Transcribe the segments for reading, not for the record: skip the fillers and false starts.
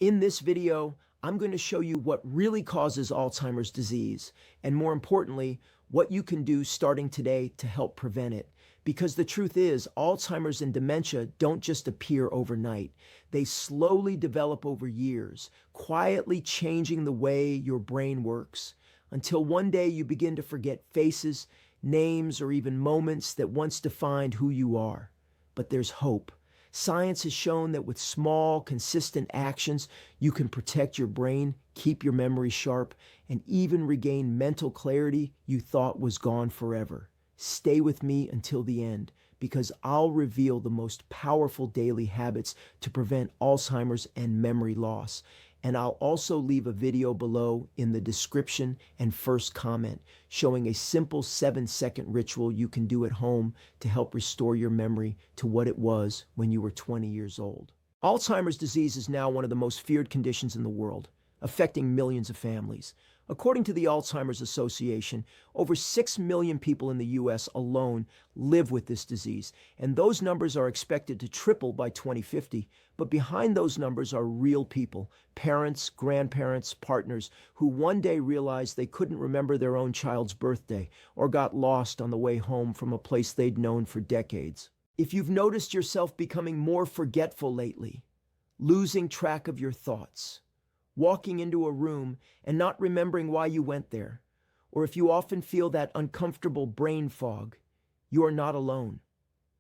In this video, I'm going to show you what really causes Alzheimer's disease, and more importantly, what you can do starting today to help prevent it. Because the truth is, Alzheimer's and dementia don't just appear overnight. They slowly develop over years, quietly changing the way your brain works, until one day you begin to forget faces, names, or even moments that once defined who you are. But there's hope. Science has shown that with small, consistent actions, you can protect your brain, keep your memory sharp, and even regain mental clarity you thought was gone forever. Stay with me until the end, because I'll reveal the most powerful daily habits to prevent Alzheimer's and memory loss. And I'll also leave a video below in the description and first comment showing a simple 7-second ritual you can do at home to help restore your memory to what it was when you were 20 years old. Alzheimer's disease is now one of the most feared conditions in the world, affecting millions of families. According to the Alzheimer's Association, over 6 million people in the U.S. alone live with this disease, and those numbers are expected to triple by 2050. But behind those numbers are real people, parents, grandparents, partners, who one day realized they couldn't remember their own child's birthday or got lost on the way home from a place they'd known for decades. If you've noticed yourself becoming more forgetful lately, losing track of your thoughts, walking into a room and not remembering why you went there, or if you often feel that uncomfortable brain fog, you are not alone.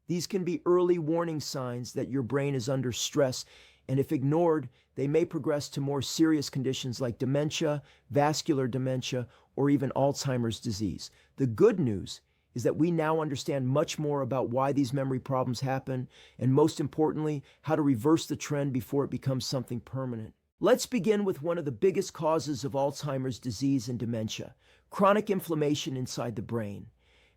These can be early warning signs that your brain is under stress, and if ignored, they may progress to more serious conditions like dementia, vascular dementia, or even Alzheimer's disease. The good news is that we now understand much more about why these memory problems happen, and most importantly, how to reverse the trend before it becomes something permanent. Let's begin with one of the biggest causes of Alzheimer's disease and dementia: chronic inflammation inside the brain.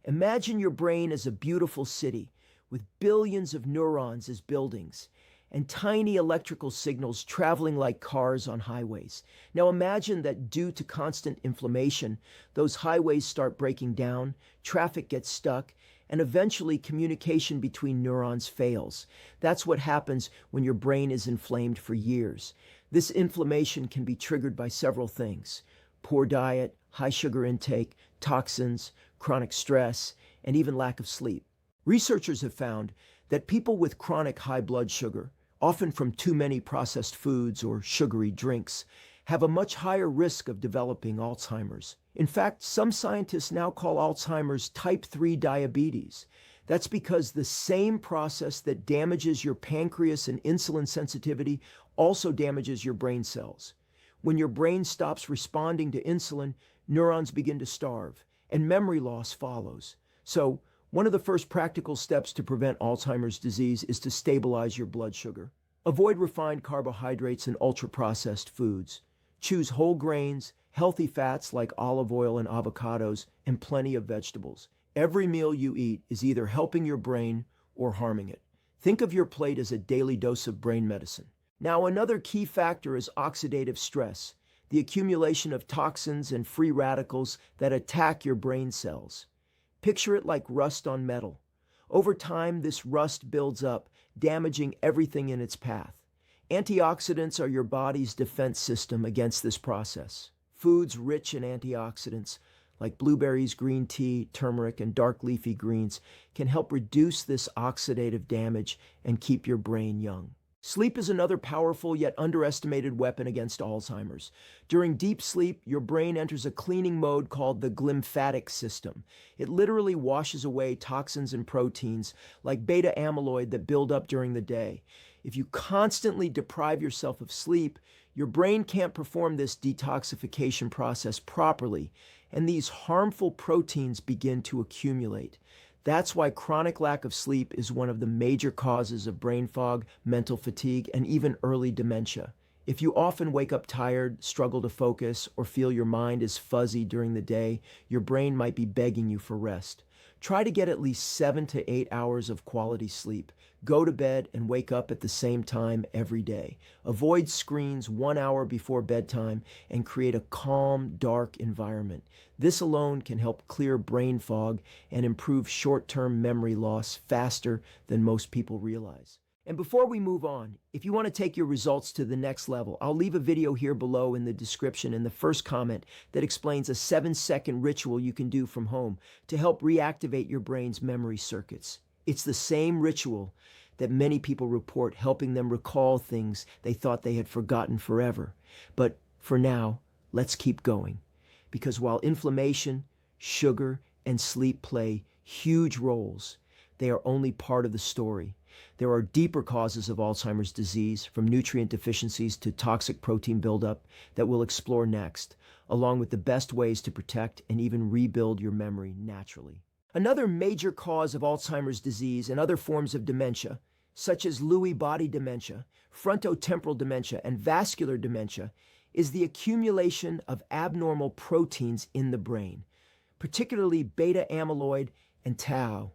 Imagine your brain as a beautiful city with billions of neurons as buildings and tiny electrical signals traveling like cars on highways. Now imagine that due to constant inflammation, those highways start breaking down, traffic gets stuck, and eventually communication between neurons fails. That's what happens when your brain is inflamed for years. This inflammation can be triggered by several things: poor diet, high sugar intake, toxins, chronic stress, and even lack of sleep. Researchers have found that people with chronic high blood sugar, often from too many processed foods or sugary drinks, have a much higher risk of developing Alzheimer's. In fact, some scientists now call Alzheimer's type 3 diabetes. That's because the same process that damages your pancreas and insulin sensitivity also damages your brain cells. When your brain stops responding to insulin, neurons begin to starve, and memory loss follows. So, one of the first practical steps to prevent Alzheimer's disease is to stabilize your blood sugar. Avoid refined carbohydrates and ultra-processed foods. Choose whole grains, healthy fats like olive oil and avocados, and plenty of vegetables. Every meal you eat is either helping your brain or harming it. Think of your plate as a daily dose of brain medicine. Now, another key factor is oxidative stress, the accumulation of toxins and free radicals that attack your brain cells. Picture it like rust on metal. Over time, this rust builds up, damaging everything in its path. Antioxidants are your body's defense system against this process. Foods rich in antioxidants, like blueberries, green tea, turmeric, and dark leafy greens, can help reduce this oxidative damage and keep your brain young. Sleep is another powerful yet underestimated weapon against Alzheimer's. During deep sleep, your brain enters a cleaning mode called the glymphatic system. It literally washes away toxins and proteins like beta amyloid that build up during the day. If you constantly deprive yourself of sleep, your brain can't perform this detoxification process properly, and these harmful proteins begin to accumulate. That's why chronic lack of sleep is one of the major causes of brain fog, mental fatigue, and even early dementia. If you often wake up tired, struggle to focus, or feel your mind is fuzzy during the day, your brain might be begging you for rest. Try to get at least 7 to 8 hours of quality sleep. Go to bed and wake up at the same time every day. Avoid screens 1 hour before bedtime and create a calm, dark environment. This alone can help clear brain fog and improve short-term memory loss faster than most people realize. And before we move on, if you want to take your results to the next level, I'll leave a video here below in the description in the first comment that explains a 7-second ritual you can do from home to help reactivate your brain's memory circuits. It's the same ritual that many people report helping them recall things they thought they had forgotten forever. But for now, let's keep going. Because while inflammation, sugar, and sleep play huge roles, they are only part of the story. There are deeper causes of Alzheimer's disease, from nutrient deficiencies to toxic protein buildup, that we'll explore next, along with the best ways to protect and even rebuild your memory naturally. Another major cause of Alzheimer's disease and other forms of dementia, such as Lewy body dementia, frontotemporal dementia, and vascular dementia, is the accumulation of abnormal proteins in the brain, particularly beta amyloid and tau.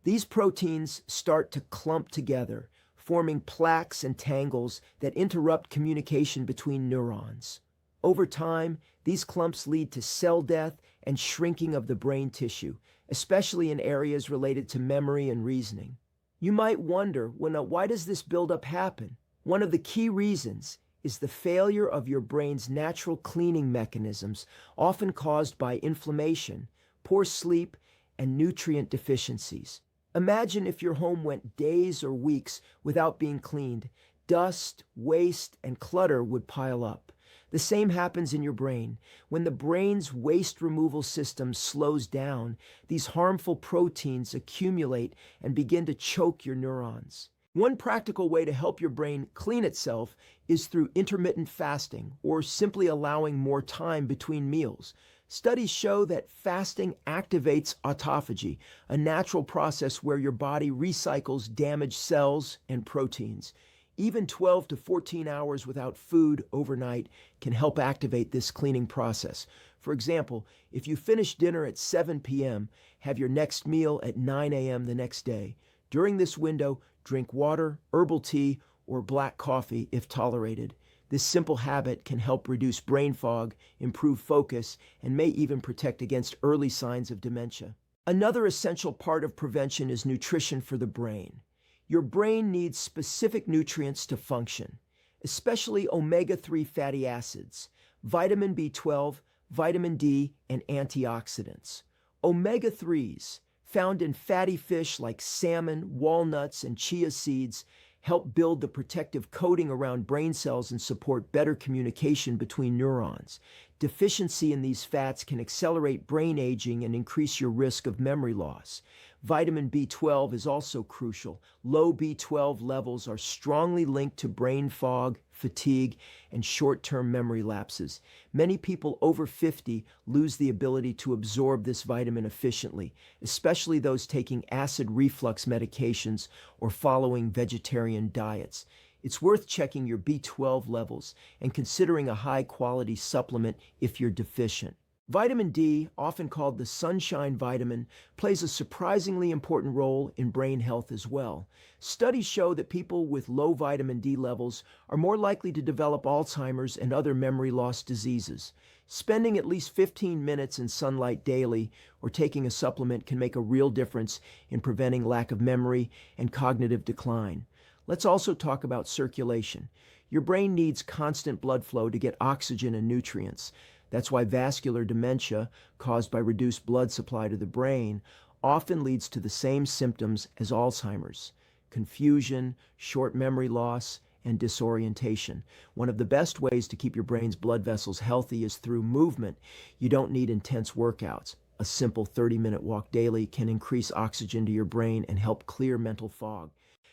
These proteins start to clump together, forming plaques and tangles that interrupt communication between neurons. Over time, these clumps lead to cell death and shrinking of the brain tissue, especially in areas related to memory and reasoning. You might wonder, why does this buildup happen? One of the key reasons is the failure of your brain's natural cleaning mechanisms, often caused by inflammation, poor sleep, and nutrient deficiencies. Imagine if your home went days or weeks without being cleaned. Dust, waste, and clutter would pile up. The same happens in your brain. When the brain's waste removal system slows down, these harmful proteins accumulate and begin to choke your neurons. One practical way to help your brain clean itself is through intermittent fasting, or simply allowing more time between meals. Studies show that fasting activates autophagy, a natural process where your body recycles damaged cells and proteins. Even 12 to 14 hours without food overnight can help activate this cleaning process. For example, if you finish dinner at 7 p.m., have your next meal at 9 a.m. the next day. During this window, drink water, herbal tea, or black coffee if tolerated. This simple habit can help reduce brain fog, improve focus, and may even protect against early signs of dementia. Another essential part of prevention is nutrition for the brain. Your brain needs specific nutrients to function, especially omega-3 fatty acids, vitamin B12, vitamin D, and antioxidants. Omega-3s, found in fatty fish like salmon, walnuts, and chia seeds, help build the protective coating around brain cells and support better communication between neurons. Deficiency in these fats can accelerate brain aging and increase your risk of memory loss. Vitamin B12 is also crucial. Low B12 levels are strongly linked to brain fog, fatigue, and short-term memory lapses. Many people over 50 lose the ability to absorb this vitamin efficiently, especially those taking acid reflux medications or following vegetarian diets. It's worth checking your B12 levels and considering a high-quality supplement if you're deficient. Vitamin D, often called the sunshine vitamin, plays a surprisingly important role in brain health as well. Studies show that people with low vitamin D levels are more likely to develop Alzheimer's and other memory loss diseases. Spending at least 15 minutes in sunlight daily or taking a supplement can make a real difference in preventing lack of memory and cognitive decline. Let's also talk about circulation. Your brain needs constant blood flow to get oxygen and nutrients. That's why vascular dementia, caused by reduced blood supply to the brain, often leads to the same symptoms as Alzheimer's: confusion, short memory loss, and disorientation. One of the best ways to keep your brain's blood vessels healthy is through movement. You don't need intense workouts. A simple 30-minute walk daily can increase oxygen to your brain and help clear mental fog.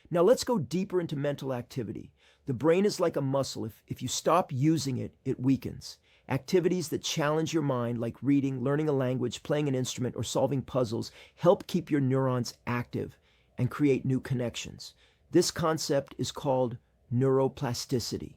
Now let's go deeper into mental activity. The brain is like a muscle. If you stop using it, it weakens. Activities that challenge your mind, like reading, learning a language, playing an instrument, or solving puzzles, help keep your neurons active and create new connections. This concept is called neuroplasticity.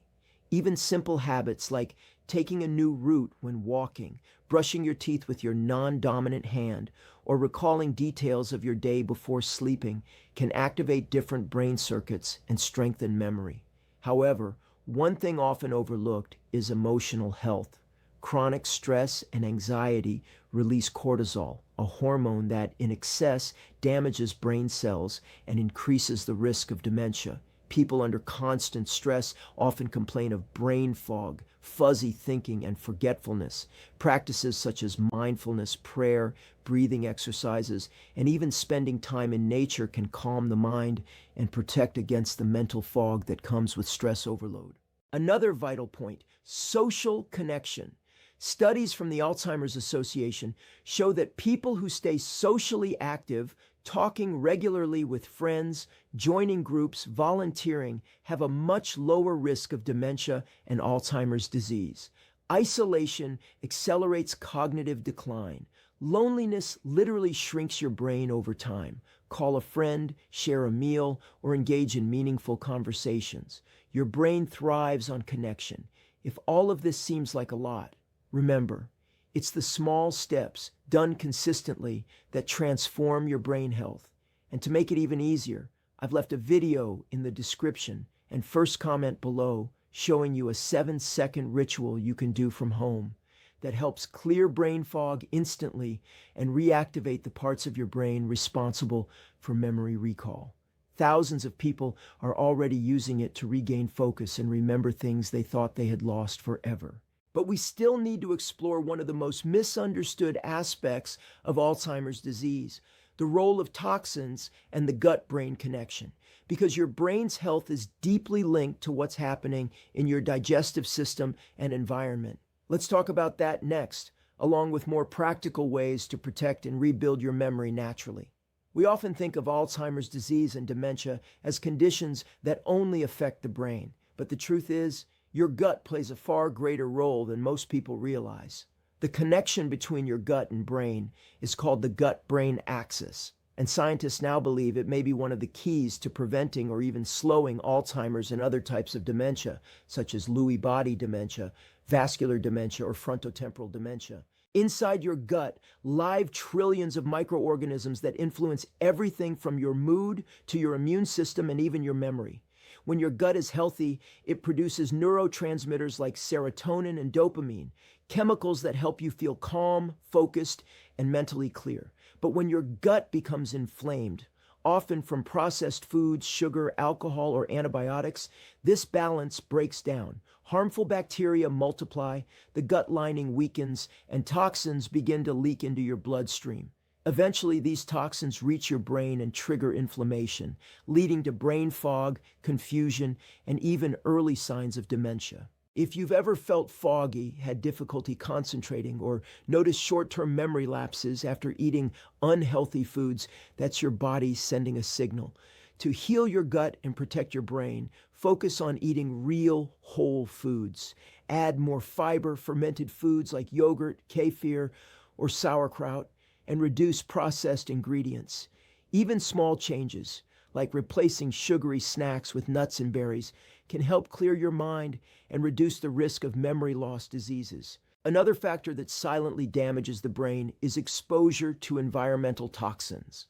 Even simple habits like taking a new route when walking, brushing your teeth with your non-dominant hand, or recalling details of your day before sleeping can activate different brain circuits and strengthen memory. However, one thing often overlooked is emotional health. Chronic stress and anxiety release cortisol, a hormone that, in excess, damages brain cells and increases the risk of dementia. People under constant stress often complain of brain fog, fuzzy thinking, and forgetfulness. Practices such as mindfulness, prayer, breathing exercises, and even spending time in nature can calm the mind and protect against the mental fog that comes with stress overload. Another vital point, social connection. Studies from the Alzheimer's Association show that people who stay socially active, talking regularly with friends, joining groups, volunteering, have a much lower risk of dementia and Alzheimer's disease. Isolation accelerates cognitive decline. Loneliness literally shrinks your brain over time. Call a friend, share a meal, or engage in meaningful conversations. Your brain thrives on connection. If all of this seems like a lot, remember, it's the small steps done consistently that transform your brain health. And to make it even easier, I've left a video in the description and first comment below showing you a 7-second ritual you can do from home that helps clear brain fog instantly and reactivate the parts of your brain responsible for memory recall. Thousands of people are already using it to regain focus and remember things they thought they had lost forever. But we still need to explore one of the most misunderstood aspects of Alzheimer's disease, the role of toxins and the gut-brain connection, because your brain's health is deeply linked to what's happening in your digestive system and environment. Let's talk about that next, along with more practical ways to protect and rebuild your memory naturally. We often think of Alzheimer's disease and dementia as conditions that only affect the brain, but the truth is, your gut plays a far greater role than most people realize. The connection between your gut and brain is called the gut-brain axis, and scientists now believe it may be one of the keys to preventing or even slowing Alzheimer's and other types of dementia, such as Lewy body dementia, vascular dementia, or frontotemporal dementia. Inside your gut, live trillions of microorganisms that influence everything from your mood to your immune system and even your memory. When your gut is healthy, it produces neurotransmitters like serotonin and dopamine, chemicals that help you feel calm, focused, and mentally clear. But when your gut becomes inflamed, often from processed foods, sugar, alcohol, or antibiotics, this balance breaks down. Harmful bacteria multiply, the gut lining weakens, and toxins begin to leak into your bloodstream. Eventually, these toxins reach your brain and trigger inflammation, leading to brain fog, confusion, and even early signs of dementia. If you've ever felt foggy, had difficulty concentrating, or noticed short-term memory lapses after eating unhealthy foods, that's your body sending a signal. To heal your gut and protect your brain, focus on eating real, whole foods. Add more fiber, fermented foods like yogurt, kefir, or sauerkraut, and reduce processed ingredients. Even small changes, like replacing sugary snacks with nuts and berries, can help clear your mind and reduce the risk of memory loss diseases. Another factor that silently damages the brain is exposure to environmental toxins.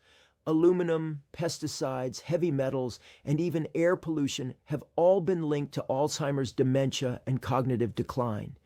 Aluminum, pesticides, heavy metals, and even air pollution have all been linked to Alzheimer's, dementia, and cognitive decline.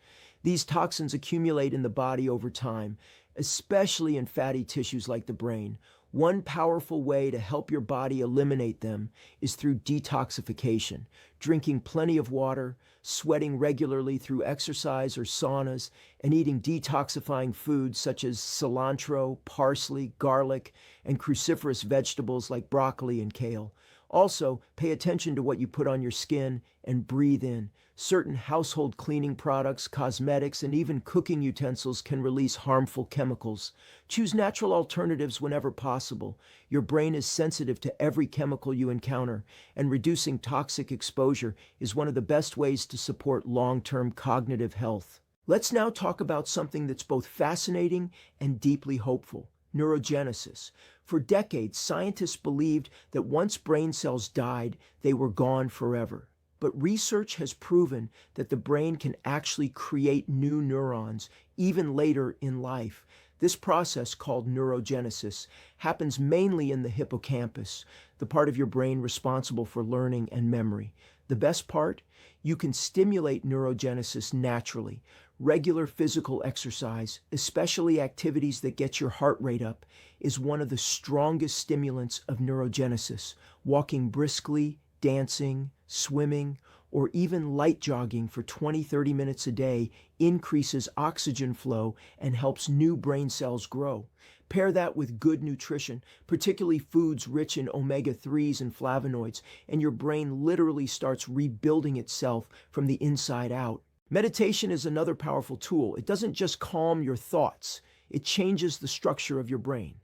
These toxins accumulate in the body over time, especially in fatty tissues like the brain. One powerful way to help your body eliminate them is through detoxification, drinking plenty of water, sweating regularly through exercise or saunas, and eating detoxifying foods such as cilantro, parsley, garlic, and cruciferous vegetables like broccoli and kale. Also, pay attention to what you put on your skin and breathe in. Certain household cleaning products, cosmetics, and even cooking utensils can release harmful chemicals. Choose natural alternatives whenever possible. Your brain is sensitive to every chemical you encounter, and reducing toxic exposure is one of the best ways to support long-term cognitive health. Let's now talk about something that's both fascinating and deeply hopeful: neurogenesis. For decades, scientists believed that once brain cells died, they were gone forever. But research has proven that the brain can actually create new neurons even later in life. This process, called neurogenesis, happens mainly in the hippocampus, the part of your brain responsible for learning and memory. The best part? You can stimulate neurogenesis naturally. Regular physical exercise, especially activities that get your heart rate up, is one of the strongest stimulants of neurogenesis. Walking briskly, dancing, swimming, or even light jogging for 20-30 minutes a day increases oxygen flow and helps new brain cells grow. Pair that with good nutrition, particularly foods rich in omega-3s and flavonoids, and your brain literally starts rebuilding itself from the inside out. Meditation is another powerful tool. It doesn't just calm your thoughts, it changes the structure of your brain.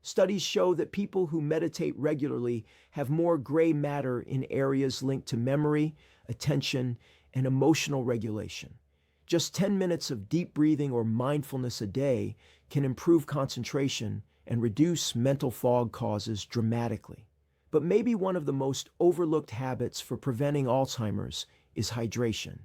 Studies show that people who meditate regularly have more gray matter in areas linked to memory, attention, and emotional regulation. Just 10 minutes of deep breathing or mindfulness a day can improve concentration and reduce mental fog causes dramatically. But maybe one of the most overlooked habits for preventing Alzheimer's is hydration.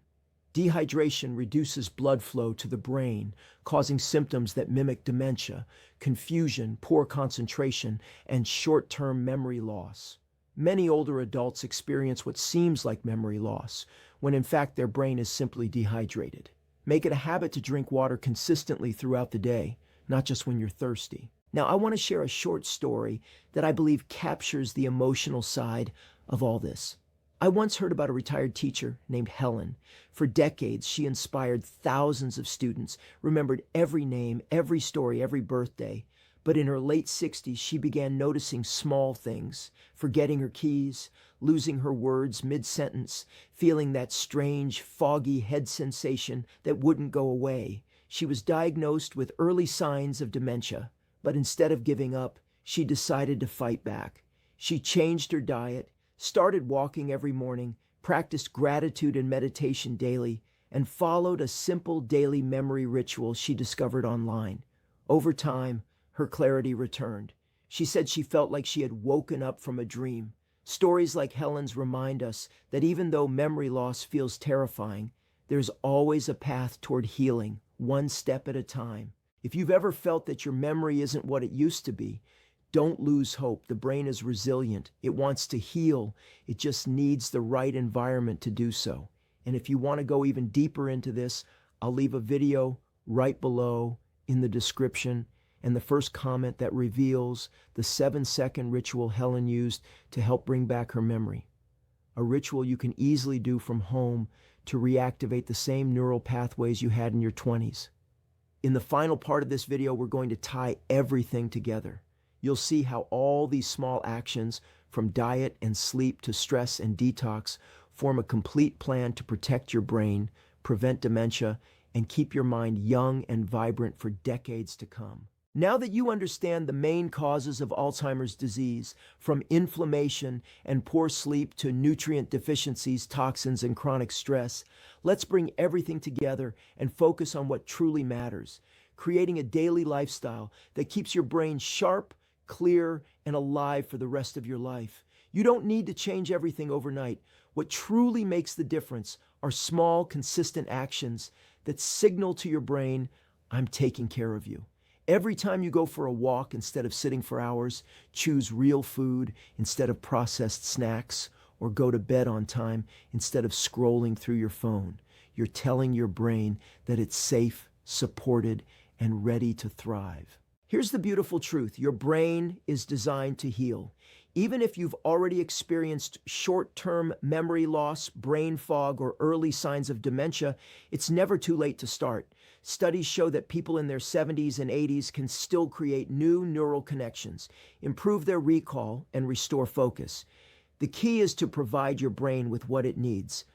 Dehydration reduces blood flow to the brain, causing symptoms that mimic dementia, confusion, poor concentration, and short-term memory loss. Many older adults experience what seems like memory loss, when in fact their brain is simply dehydrated. Make it a habit to drink water consistently throughout the day, not just when you're thirsty. Now, I want to share a short story that I believe captures the emotional side of all this. I once heard about a retired teacher named Helen. For decades, she inspired thousands of students, remembered every name, every story, every birthday. But in her late 60s, she began noticing small things, forgetting her keys, losing her words mid-sentence, feeling that strange, foggy head sensation that wouldn't go away. She was diagnosed with early signs of dementia, but instead of giving up, she decided to fight back. She changed her diet, started walking every morning, practiced gratitude and meditation daily, and followed a simple daily memory ritual she discovered online. Over time, her clarity returned. She said she felt like she had woken up from a dream. Stories like Helen's remind us that even though memory loss feels terrifying, there's always a path toward healing, one step at a time. If you've ever felt that your memory isn't what it used to be, don't lose hope. The brain is resilient. It wants to heal. It just needs the right environment to do so. And if you want to go even deeper into this, I'll leave a video right below in the description and the first comment that reveals the 7-second ritual Helen used to help bring back her memory. A ritual you can easily do from home to reactivate the same neural pathways you had in your 20s. In the final part of this video, we're going to tie everything together. You'll see how all these small actions, from diet and sleep to stress and detox, form a complete plan to protect your brain, prevent dementia, and keep your mind young and vibrant for decades to come. Now that you understand the main causes of Alzheimer's disease, from inflammation and poor sleep to nutrient deficiencies, toxins, and chronic stress, let's bring everything together and focus on what truly matters, creating a daily lifestyle that keeps your brain sharp, clear, and alive for the rest of your life. You don't need to change everything overnight. What truly makes the difference are small, consistent actions that signal to your brain, I'm taking care of you. Every time you go for a walk instead of sitting for hours, choose real food instead of processed snacks, or go to bed on time instead of scrolling through your phone, you're telling your brain that it's safe, supported, and ready to thrive. Here's the beautiful truth. Your brain is designed to heal. Even if you've already experienced short-term memory loss, brain fog, or early signs of dementia, it's never too late to start. Studies show that people in their 70s and 80s can still create new neural connections, improve their recall, and restore focus. The key is to provide your brain with what it needs: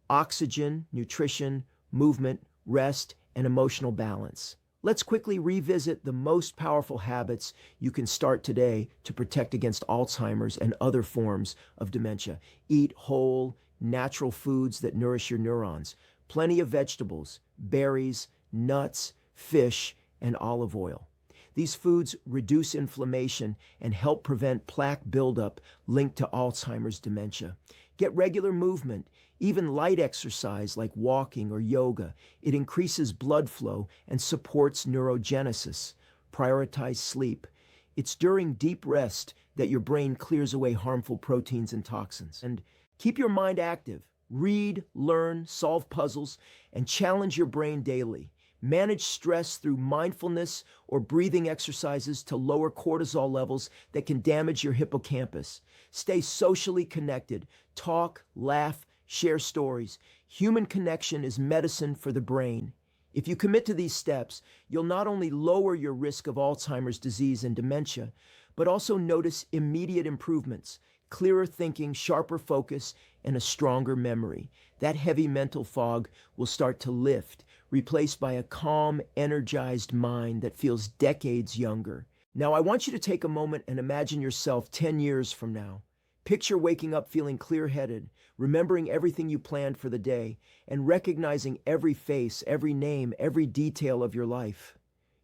oxygen, nutrition, movement, rest, and emotional balance. Let's quickly revisit the most powerful habits you can start today to protect against Alzheimer's and other forms of dementia. Eat whole, natural foods that nourish your neurons. Plenty of vegetables, berries, nuts, fish, and olive oil. These foods reduce inflammation and help prevent plaque buildup linked to Alzheimer's dementia. Get regular movement, even light exercise like walking or yoga. It increases blood flow and supports neurogenesis. Prioritize sleep. It's during deep rest that your brain clears away harmful proteins and toxins. And keep your mind active. Read, learn, solve puzzles, and challenge your brain daily. Manage stress through mindfulness or breathing exercises to lower cortisol levels that can damage your hippocampus. Stay socially connected. Talk, laugh, share stories. Human connection is medicine for the brain. If you commit to these steps, you'll not only lower your risk of Alzheimer's disease and dementia, but also notice immediate improvements, clearer thinking, sharper focus, and a stronger memory. That heavy mental fog will start to lift, replaced by a calm, energized mind that feels decades younger. Now, I want you to take a moment and imagine yourself 10 years from now. Picture waking up feeling clear-headed, remembering everything you planned for the day, and recognizing every face, every name, every detail of your life.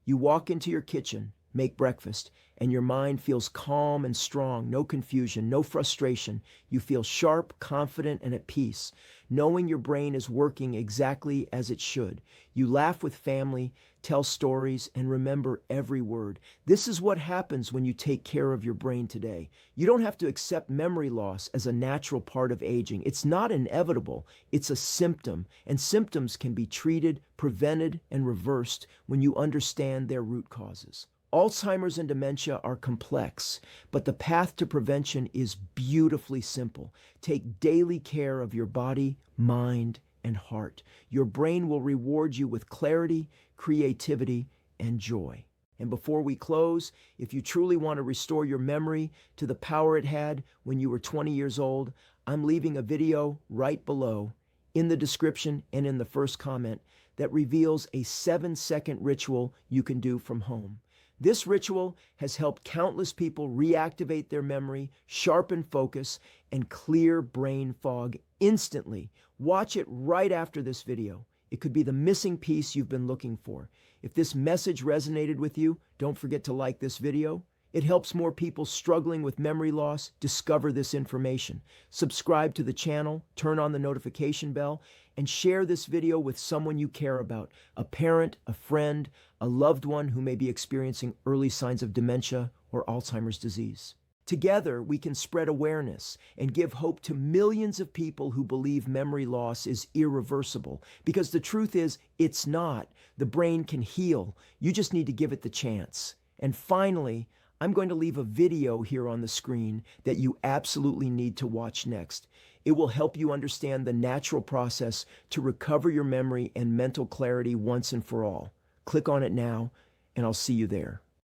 You walk into your kitchen, make breakfast, and your mind feels calm and strong, no confusion, no frustration. You feel sharp, confident, and at peace, knowing your brain is working exactly as it should. You laugh with family, tell stories, and remember every word. This is what happens when you take care of your brain today. You don't have to accept memory loss as a natural part of aging. It's not inevitable. It's a symptom, and symptoms can be treated, prevented, and reversed when you understand their root causes. Alzheimer's and dementia are complex, but the path to prevention is beautifully simple. Take daily care of your body, mind, and heart. Your brain will reward you with clarity, creativity, and joy. And before we close, if you truly want to restore your memory to the power it had when you were 20 years old, I'm leaving a video right below in the description and in the first comment that reveals a 7-second ritual you can do from home. This ritual has helped countless people reactivate their memory, sharpen focus, and clear brain fog instantly. Watch it right after this video. It could be the missing piece you've been looking for. If this message resonated with you, don't forget to like this video. It helps more people struggling with memory loss discover this information. Subscribe to the channel, turn on the notification bell, and share this video with someone you care about, a parent, a friend, a loved one who may be experiencing early signs of dementia or Alzheimer's disease. Together, we can spread awareness and give hope to millions of people who believe memory loss is irreversible. Because the truth is, it's not. The brain can heal. You just need to give it the chance. And finally, I'm going to leave a video here on the screen that you absolutely need to watch next. It will help you understand the natural process to recover your memory and mental clarity once and for all. Click on it now, and I'll see you there.